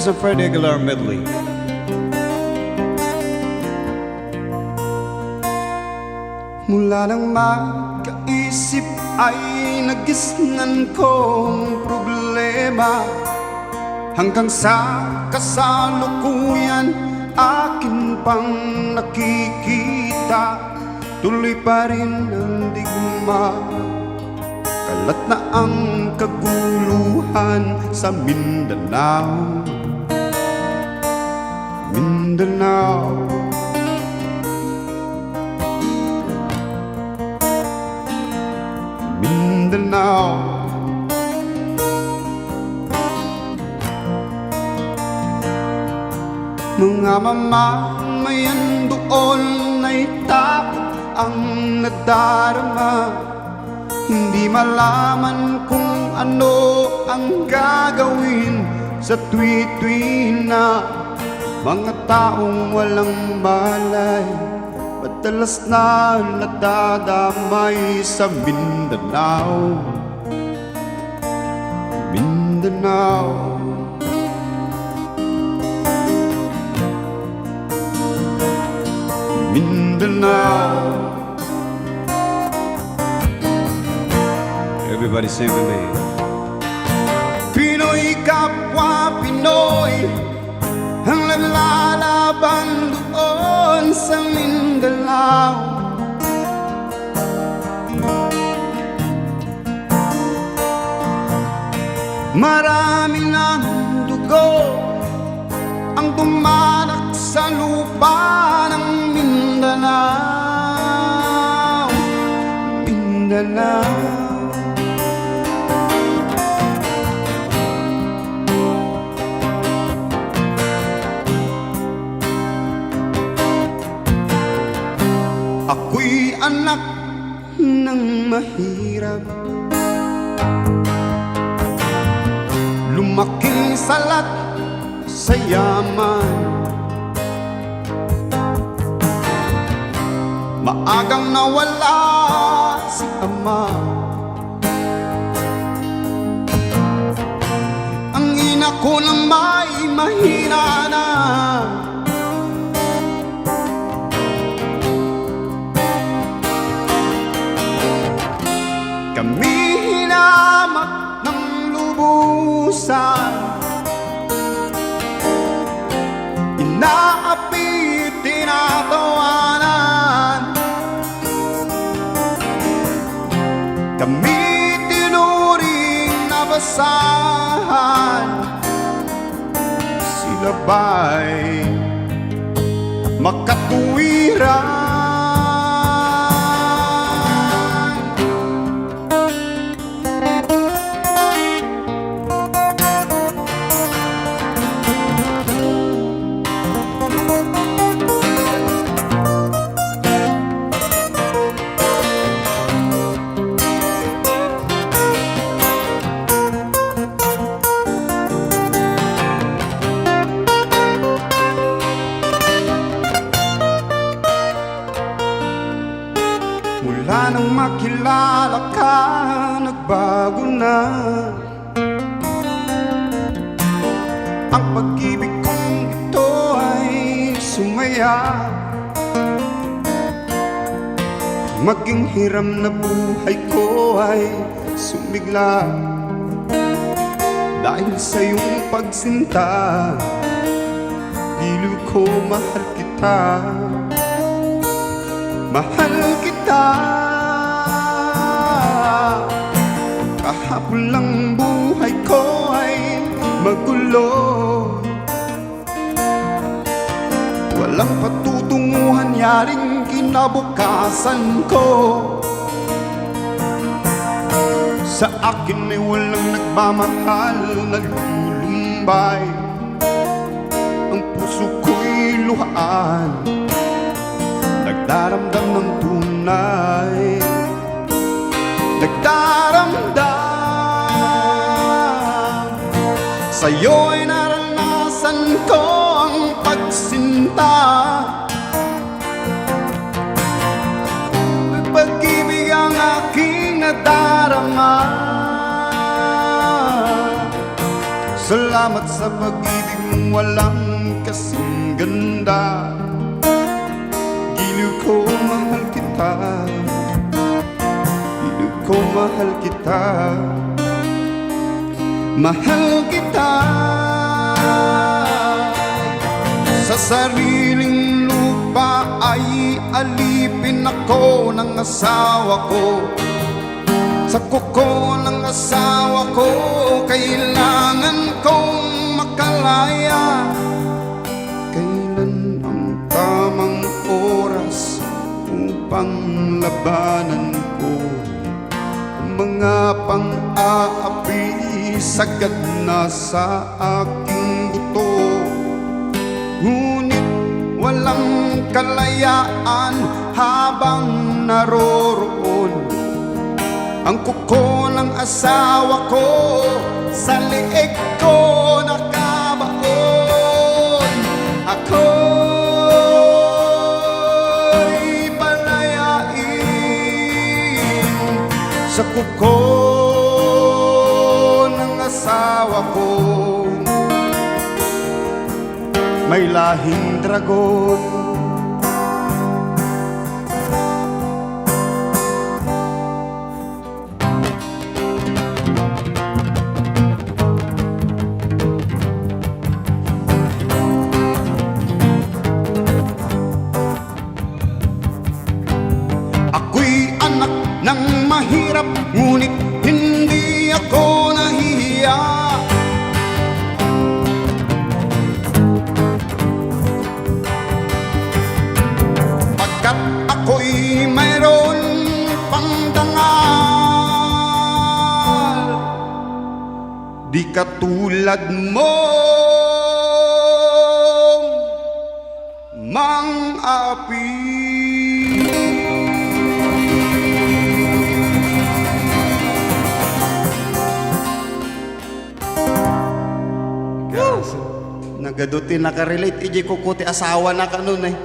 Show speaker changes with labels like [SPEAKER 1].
[SPEAKER 1] is a Fred Aguilar medley.
[SPEAKER 2] Mula nang magkaisip ay nagisnan kong problema, hanggang sa kasalukuyan akin pang nakikita. Tuloy pa rin ang digma, kalat na ang kaguluhan sa Mindanao. Mindanao, Mindanao. Mga mamamayan doon ay takot ang nadarama, hindi malaman kung ano ang gagawin sa tuwi-tuwi na. Mga taong walang malay, madalas na nadadamay sa Mindanao. Mindanao, Mindanao.
[SPEAKER 1] Everybody sing with me.
[SPEAKER 2] Pinoy kapwa Pinoy ang naglalaban doon sa Mindanao. Marami ng dugo ang dumanak sa lupa ng Mindanao. Mindanao, ako'y anak ng mahirap, lumaking salat sa yaman. Maagang nawala si ama, ang ina ko na may mahina na. Kami hinamak ng lubusan, inaapi, tinatawanan. Kami tinuring na basahan, sila ba'y makatuwiran? Mula nang makilala ka, nagbago na ang pag-ibig kong ito ay sumaya. Maging hiram na buhay ko ay sumigla dahil sa iyong pagsinta. Dilo ko, mahal kita, mahal kita. Kahapon lang buhay ko ay magulo, walang patutunguhan, yaring kinabukasan ko. Sa akin ay walang nagmamahal, naglulumbay ang puso ko'y luhaan, nagdaramdam ng tunay, nagdaramdam. Sa'yo'y naranasan ko ang pagsinta, pag-ibig ang aking nadarama. Salamat sa pag-ibig mong walang kasing ganda. Giliw ko, mahal kita. Giliw ko, mahal kita. Mahal kita. Sa sariling lupa ay alipin ako ng asawa ko. Sa kuko ng asawa ko, kailangan kong makalaya. Kailan ang tamang oras upang labanan ko ang mga pang-aapi sagad na sa aking buto. Ngunit walang kalayaan habang naroroon ang kuko ng asawa ko sa leeg ko nakabaon. Ako'y palayain sa kuko ng asawa ko. May lahing dragon, nang mahirap, ngunit hindi ako nahihiya. Pagkat ako'y mayroon pang dangal, di katulad mo mang-api. Nagadutin nakarelate, iji kukuti asawa na kanun eh.